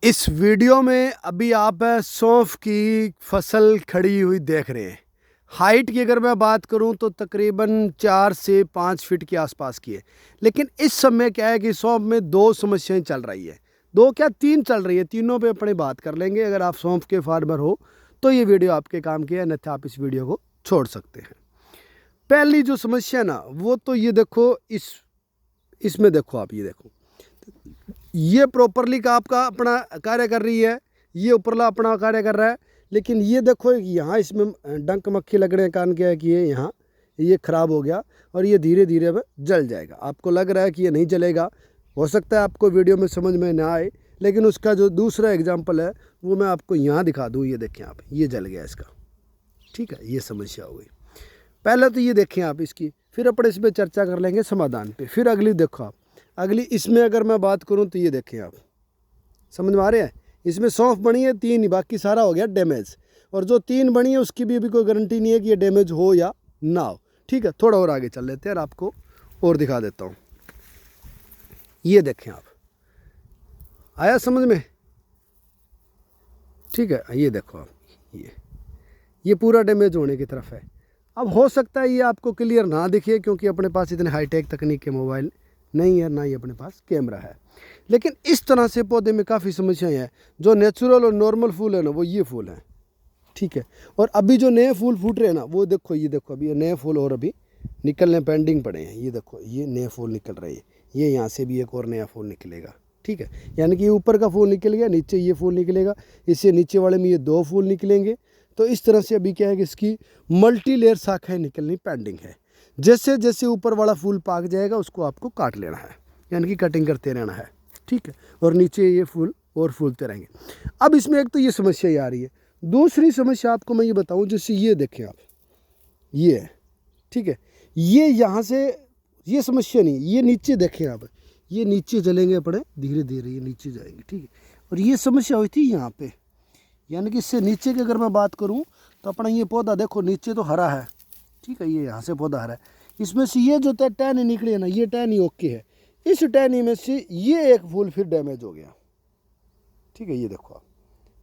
इस वीडियो में अभी आप सौंफ की फसल खड़ी हुई देख रहे हैं। हाइट की अगर मैं बात करूं तो तकरीबन 4 से 5 फीट के आसपास की है। लेकिन इस समय क्या है कि सौंफ में दो समस्याएं चल रही है, दो क्या तीन चल रही है, तीनों पे अपनी बात कर लेंगे। अगर आप सौंफ के फार्मर हो तो ये वीडियो आपके काम की है, अन्यथा आप इस वीडियो को छोड़ सकते हैं। पहली जो समस्या ना वो तो ये देखो, इसमें देखो, आप ये देखो, ये प्रॉपरली का आपका अपना कार्य कर रही है, ये ऊपरला अपना कार्य कर रहा है। लेकिन ये देखो यहाँ इसमें डंक मक्खी लगने के कारण क्या है कि ये यहाँ ये ख़राब हो गया और ये धीरे धीरे अब जल जाएगा। आपको लग रहा है कि ये नहीं जलेगा, हो सकता है आपको वीडियो में समझ में ना आए, लेकिन उसका जो दूसरा एग्जाम्पल है वो मैं आपको यहाँ दिखा दूँ। ये देखें आप, ये जल गया इसका, ठीक है, ये समस्या हो गई। पहले तो ये देखें आप इसकी, फिर अपने इस पर चर्चा कर लेंगे समाधान पे। फिर अगली देखो आप, अगली इसमें अगर मैं बात करूं तो ये देखें आप, समझ में आ रहे हैं। इसमें सौंफ बनी है 3 ही, बाकी सारा हो गया डैमेज। और जो 3 बनी है उसकी भी अभी कोई गारंटी नहीं है कि ये डैमेज हो या ना हो। ठीक है, थोड़ा और आगे चल लेते हैं और आपको और दिखा देता हूँ। ये देखें आप, आया समझ में? ठीक है, ये देखो आप, ये पूरा डैमेज होने की तरफ है। अब हो सकता है ये आपको क्लियर ना दिखे क्योंकि अपने पास इतने हाईटेक तकनीक के मोबाइल नहीं है, ना ही अपने पास कैमरा है। लेकिन इस तरह से पौधे में काफ़ी समस्याएं हैं। जो नेचुरल और नॉर्मल फूल है ना वो ये फूल हैं, ठीक है। और अभी जो नए फूल फूट रहे हैं ना वो देखो, ये देखो अभी ये नए फूल और अभी निकलने पेंडिंग पड़े हैं। ये देखो ये नए फूल निकल रहे हैं, ये यहाँ से भी एक और नया फूल निकलेगा, ठीक है। यानी कि ऊपर का फूल निकल गया, नीचे ये फूल निकलेगा, इससे नीचे वाले में ये 2 फूल निकलेंगे। तो इस तरह से अभी क्या है कि इसकी मल्टी लेयर शाखाएँ निकलनी पेंडिंग है। जैसे जैसे ऊपर वाला फूल पाक जाएगा उसको आपको काट लेना है, यानी कि कटिंग करते रहना है, ठीक है। और नीचे ये फूल और फूलते रहेंगे। अब इसमें एक तो ये समस्या ही आ रही है। दूसरी समस्या आपको मैं ये बताऊं, जैसे ये देखें आप, ये है, ठीक है। ये यहाँ से ये समस्या नहीं, ये नीचे देखें आप, ये नीचे चलेंगे अपने धीरे धीरे, ये नीचे जाएंगे, ठीक है। और ये समस्या हुई थी यहाँ पे, यानी कि इससे नीचे की अगर मैं बात करूँ तो अपना ये पौधा देखो नीचे तो हरा है, ठीक है, ये यहाँ से पौधा हरा है। इसमें से ये जो टहनी निकली है ना, ये टहनी ओके है। इस टहनी में से ये एक फूल फिर डैमेज हो गया, ठीक है। ये देखो आप,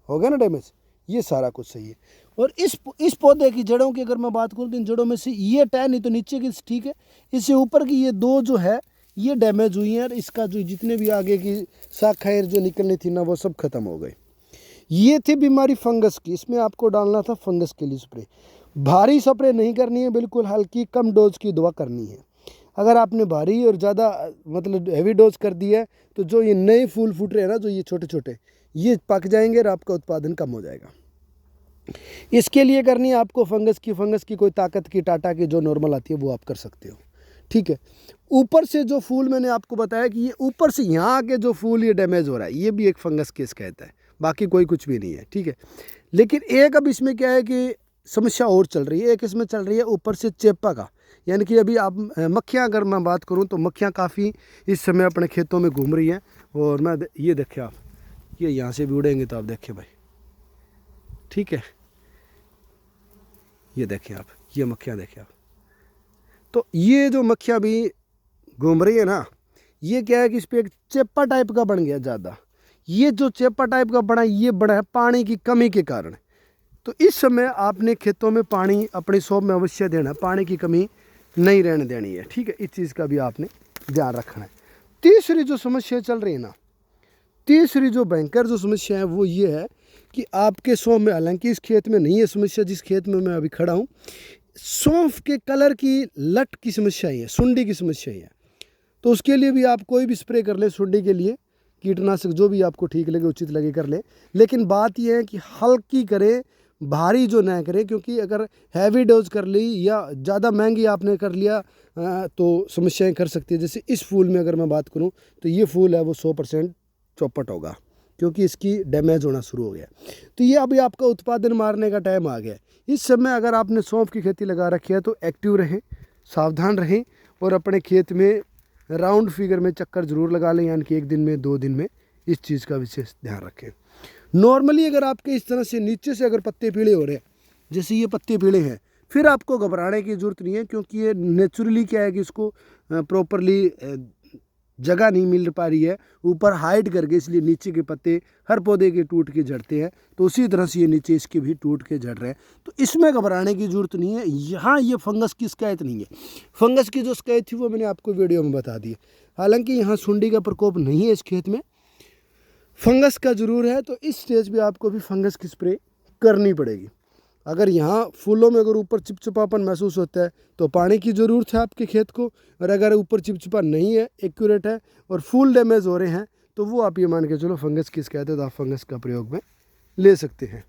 हो गया ना डैमेज, ये सारा कुछ सही है। और इस पौधे की जड़ों की अगर मैं बात करूँ तो इन जड़ों में से ये टहनी तो नीचे की ठीक है, इससे ऊपर की ये 2 जो है ये डैमेज हुई हैं। और इसका जो जितने भी आगे की शाखाएँ जो निकलनी थी ना वो सब खत्म हो गई। ये थी बीमारी फंगस की, इसमें आपको डालना था फंगस के लिए स्प्रे। भारी स्प्रे नहीं करनी है, बिल्कुल हल्की कम डोज की दवा करनी है। अगर आपने भारी और ज़्यादा मतलब हैवी डोज कर दिया है तो जो ये नए फूल फूट रहे हैं ना, जो ये छोटे छोटे, ये पक जाएंगे और आपका उत्पादन कम हो जाएगा। इसके लिए करनी है आपको फंगस की कोई ताकत की, टाटा की जो नॉर्मल आती है वो आप कर सकते हो, ठीक है। ऊपर से जो फूल मैंने आपको बताया कि ये ऊपर से यहाँ आके जो फूल ये डैमेज हो रहा है, ये भी एक फंगस केस कहता है, बाकी कोई कुछ भी नहीं है, ठीक है। लेकिन एक अब इसमें क्या है कि समस्या और चल रही है। एक इसमें चल रही है ऊपर से चेपा का, यानी कि अभी आप मक्खियाँ अगर मैं बात करूँ तो मक्खियाँ काफ़ी इस समय अपने खेतों में घूम रही हैं। और मैं ये देखें आप, ये यहाँ से भी उड़ेंगे तो आप देखें भाई, ठीक है, ये देखें आप, ये मक्खियाँ देखें आप। तो ये जो मक्खियाँ भी घूम रही है ना, ये क्या है कि इस पर एक चेपा टाइप का बन गया ज़्यादा। ये जो चेपा टाइप का बना, ये बड़ा है पानी की कमी के कारण। तो इस समय आपने खेतों में पानी अपने शॉप में अवश्य देना, पानी की कमी नहीं रहने देनी है, ठीक है। इस चीज़ का भी आपने ध्यान रखना है। तीसरी जो समस्या चल रही है ना, तीसरी जो भयंकर जो समस्या है वो ये है कि आपके सौंफ में, हालांकि इस खेत में नहीं है समस्या जिस खेत में मैं अभी खड़ा हूँ, सौंफ के कलर की लट की समस्या ही है, सुंडी की समस्या ही है। तो उसके लिए भी आप कोई भी स्प्रे कर ले सुंडी के लिए, कीटनाशक जो भी आपको ठीक लगे उचित लगे कर ले। लेकिन बात यह है कि हल्की करें, भारी जो ना करें, क्योंकि अगर हैवी डोज कर ली या ज़्यादा महंगी आपने कर लिया तो समस्याएं कर सकती है। जैसे इस फूल में अगर मैं बात करूं तो ये फूल है वो 100% चौपट होगा क्योंकि इसकी डैमेज होना शुरू हो गया। तो ये अभी आपका उत्पादन मारने का टाइम आ गया। इस समय अगर आपने सौंफ की खेती लगा रखी है तो एक्टिव रहें, सावधान रहें और अपने खेत में राउंड फिगर में चक्कर ज़रूर लगा लें, यानी कि 1 दिन में 2 दिन में। इस चीज़ का विशेष ध्यान रखें। नॉर्मली अगर आपके इस तरह से नीचे से अगर पत्ते पीले हो रहे हैं, जैसे ये पत्ते पीले हैं, फिर आपको घबराने की ज़रूरत नहीं है, क्योंकि ये नेचुरली क्या है कि इसको प्रॉपरली जगह नहीं मिल पा रही है, ऊपर हाइट करके, इसलिए नीचे के पत्ते हर पौधे के टूट के झड़ते हैं, तो उसी तरह से ये नीचे इसके भी टूट के झड़ रहे हैं। तो इसमें घबराने की ज़रूरत नहीं है। यहाँ ये फंगस की शिकायत नहीं है, फंगस की जो शिकायत थी वो मैंने आपको वीडियो में बता दी। हालांकि यहाँ सुंडी का प्रकोप नहीं है इस खेत में, फंगस का ज़रूर है। तो इस स्टेज पे आपको भी फंगस की स्प्रे करनी पड़ेगी। अगर यहाँ फूलों में अगर ऊपर चिपचिपापन महसूस होता है तो पानी की ज़रूरत है आपके खेत को, और अगर ऊपर चिपचिपा नहीं है, एक्यूरेट है और फूल डैमेज हो रहे हैं, तो वो आप ये मान के चलो फंगस की शिकायत है, तो आप फंगस का प्रयोग में ले सकते हैं।